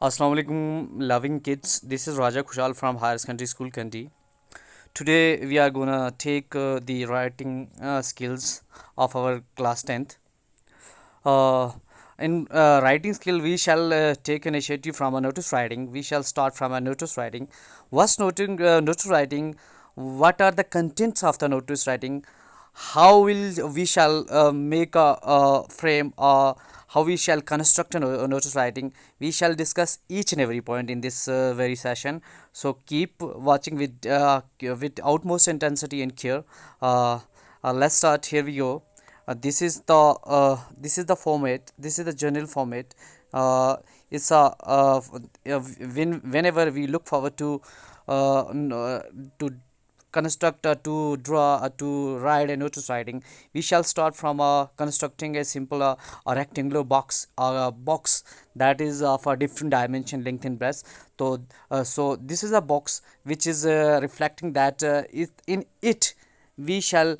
Assalamu alaikum, loving kids. This is Raja Kushal from Higher Secondary School, Kandy. Today we are gonna take the writing skills of our class 10th. Uh, in writing skill, we shall take initiative from a notice writing. We shall start from a notice writing. What's notice writing? What are the contents of the notice writing? How will we shall make a frame, or how we shall construct a notice writing? We shall discuss each and every point in this very session. So keep watching with utmost intensity and care. Let's start. Here we go. This is the format. This is the journal format. It's whenever we look forward to construct, to draw, to write a notice writing, we shall start from constructing a simple a rectangular box, or a box that is of a different dimension, length and breadth. So this is a box which is reflecting that in it we shall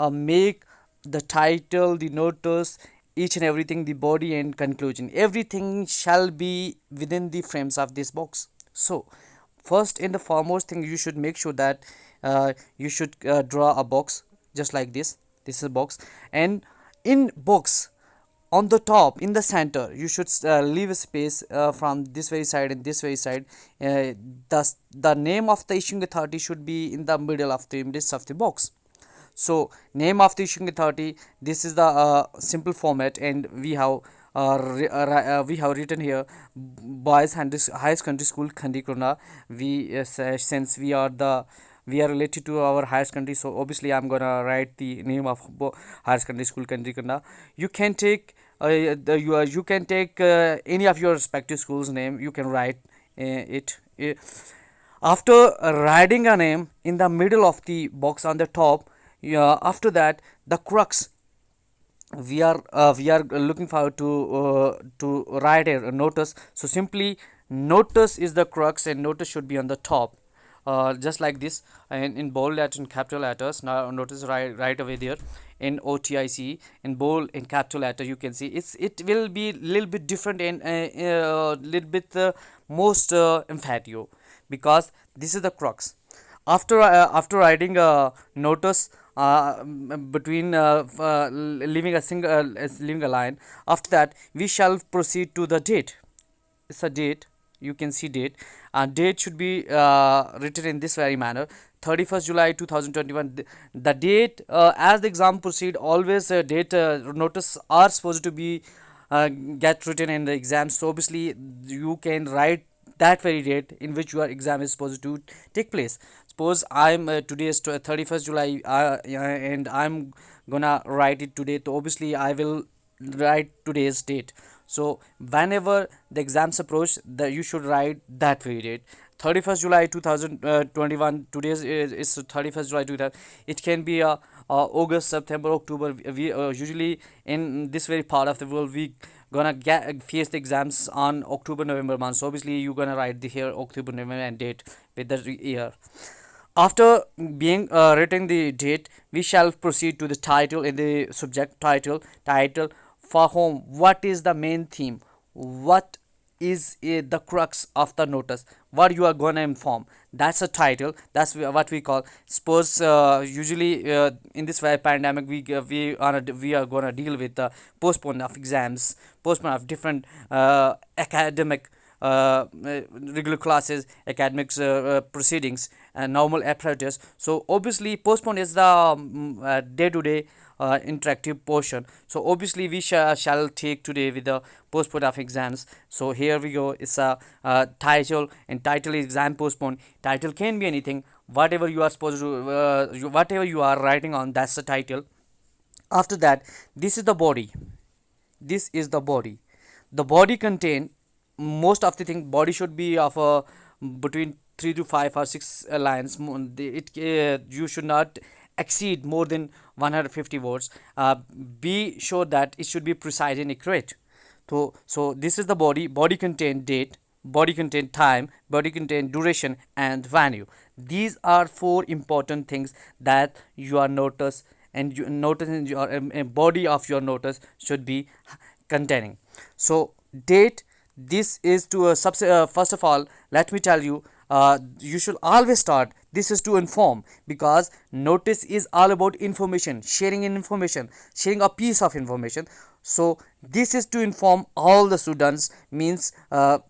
make the title, the notice, each and everything, the body and conclusion, everything shall be within the frames of this box. So first and the foremost thing, you should make sure that you should draw a box just like this. This is a box, and in box, on the top, in the center, you should leave a space from this very side and this very side. The name of the issuing authority should be in the middle of the midst of the box. So name of the issuing authority, this is the simple format, and we have written here boys and high secondary school Khandikrona. Since we are related to our higher secondary, so obviously I'm gonna write the name of higher secondary school Khandikrona. You can take you can take any of your respective school's name. You can write it. After writing a name in the middle of the box on the top, yeah, after that, the crux, we are looking forward to write a notice. So simply, notice is the crux, and notice should be on the top, just like this, and in bold letters and capital letters. Now notice right away there, in OTIC, in bold in capital letter, you can see it will be little bit different, and little bit most emphatic, because this is the crux. After writing a notice, between leaving a leaving a line, after that we shall proceed to the date. It's a date. You can see date, and date should be written in this very manner: 31st July 2021. The date, as the exam proceed, always date notice are supposed to be get written in the exam. So obviously you can write that very date in which your exam is supposed to take place. Suppose I'm today is 31st July, and I'm gonna write it today, so obviously I will write today's date. So whenever the exams approach, you should write that very date: 31st July 2021. Today is 31st July 2000. It can be August, September, October. We usually in this very part of the world, we gonna get face the exams on October, November months. So obviously you gonna write the here October, November and date with the year. After being written the date, we shall proceed to the title. In the subject, title for whom, what is the main theme, what is the crux of the notice, what you are going to inform. That's a title. That's what we call. Suppose usually in this very pandemic, we are going to deal with the postpone of exams, postpone of different academic regular classes, academics proceedings, and normal apparatus. So obviously postpone is the day-to-day interactive portion. So obviously we shall take today with the postpone of exams. So here we go. It's a title, and title is exam postpone. Title can be anything. Whatever you are supposed to whatever you are writing on, that's the title. After that, this is the body. This is the body. The body contain most of the thing. Body should be of a between 3 to 5 or 6 lines. You should not exceed more than 150 words. Be sure that it should be precise and accurate. So this is the body. Body contain date, body contain time, body contain duration and venue. These are four important things that you are notice, and you notice in your body of your notice should be containing. So date, this is to first of all, let me tell you, you should always start, this is to inform, because notice is all about information, sharing information, sharing a piece of information. So this is to inform all the students, means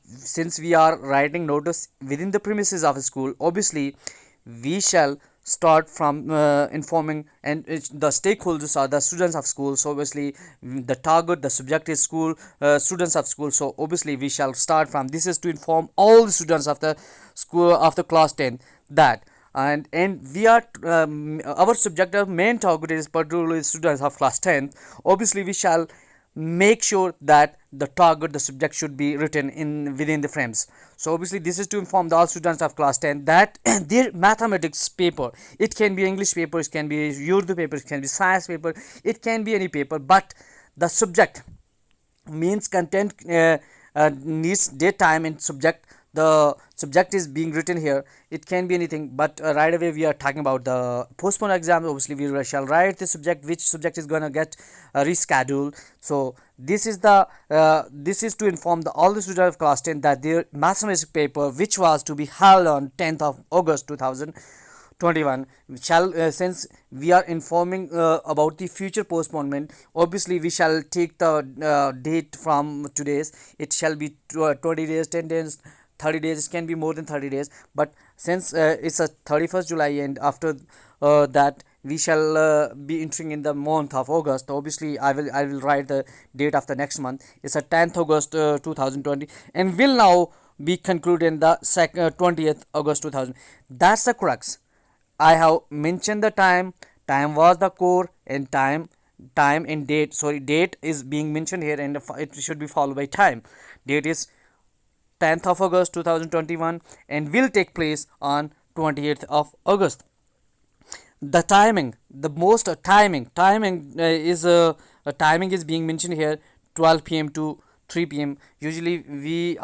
since we are writing notice within the premises of a school, obviously we shall start from informing, and the stakeholders are the students of school. So obviously the target, the subject is school, students of school. So obviously we shall start from, this is to inform all the students of the school of the class 10, that, and we are our subject, our main target is particularly students of class 10. Obviously we shall make sure that the target, the subject should be written in within the frames. So obviously this is to inform the all students of class 10 that their mathematics paper, it can be English paper, it can be Urdu paper, it can be science paper, it can be any paper, but the subject, means content needs date, time, and subject. The subject is being written here, it can be anything, but right away we are talking about the postponed exam. Obviously we shall write the subject, which subject is gonna get rescheduled. So this is the this is to inform the all the students of class 10 that their mathematics paper, which was to be held on 10th of August 2021, shall since we are informing about the future postponement, obviously we shall take the date from today's, it shall be 20 days, 10 days, 30 days, it can be more than 30 days, but since it's a 31st July, and after that we shall be entering in the month of August. Obviously I will write the date of the next month, it's a 10th August 2020, and will now be concluded in the 20th August 2000. That's the crux. I have mentioned the time. Time was the core, and time and date. Sorry, date is being mentioned here, and it should be followed by time. Date is 10th of August 2021, and will take place on 28th of August. The timing, the most timing is being mentioned here, 12 p.m. to 3 p.m. Usually we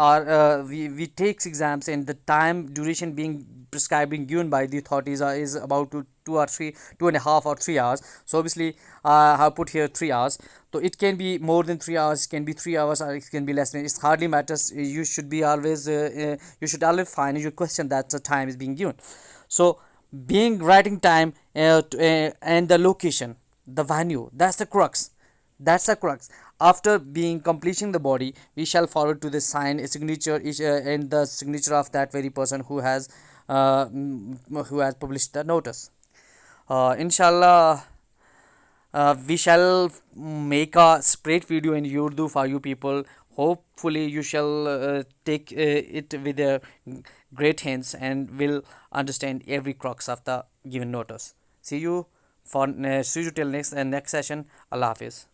takes exams, and the time duration being prescribed, being given by the authorities is about 2.5 or 3 hours. So obviously I have put here 3 hours. So it can be more than 3 hours, it can be 3 hours, or it can be less than, it hardly matters. You should be always you should always find your question that the time is being given. So being writing time and the location, the venue, that's the crux. That's the crux. After being completing the body, we shall forward to the sign, a signature, and the signature of that very person who has published the notice. Inshallah, we shall make a spread video in Urdu for you people. Hopefully you shall take it with great hands, and will understand every crux of the given notice. See you till next session. Allah Hafiz.